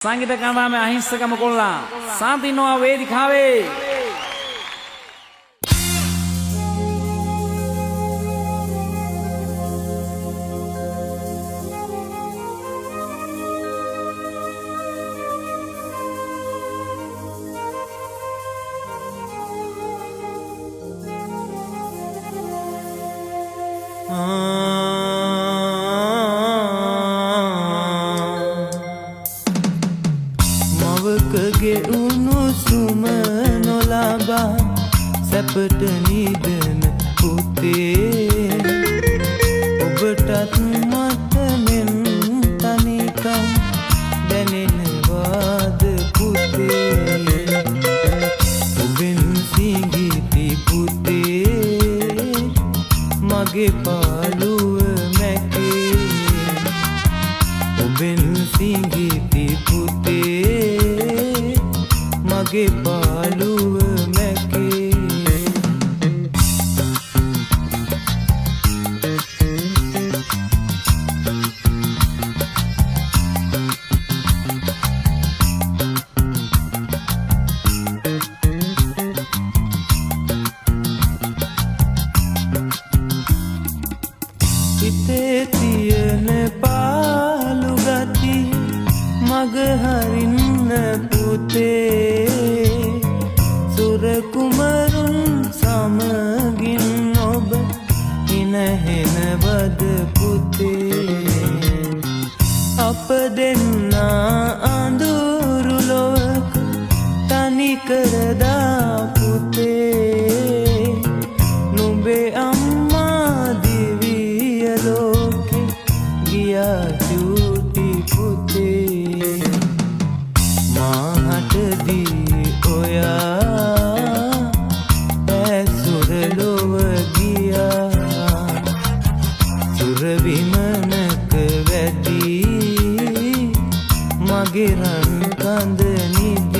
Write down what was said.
संगीत कला में अहिंसकम कोल्ला शांति नो वे दिखावे මවකගේ උණුසුම නොලබා සැපට නිදන පුතේ ඔබටත් මතනෙන් තනිකම් දැනෙනවාද පුතේ ඔබෙන් සිඟිති පුතේ මගේ පාළුව මැකේ ඔබෙන් සිඟිති පුතේ මගේ පාළුව මැකේ හිතේ තියෙන පාළු ගති මග හරින්න පුතේ සුර කුමරුන් සමගින් ඔබ හිනහෙනවද පුතේ අප දෙන්නා අඳුරු ලොවක තනි කරදා පුතේ නුඹේ අම්මා දිවිය ලෝකෙ ගියා චූටි පුතේ මාහටදී ඔයා ඇසුර ලොව ගියා සුර විමනක වැඩි මගේ රන් කඳ නිදි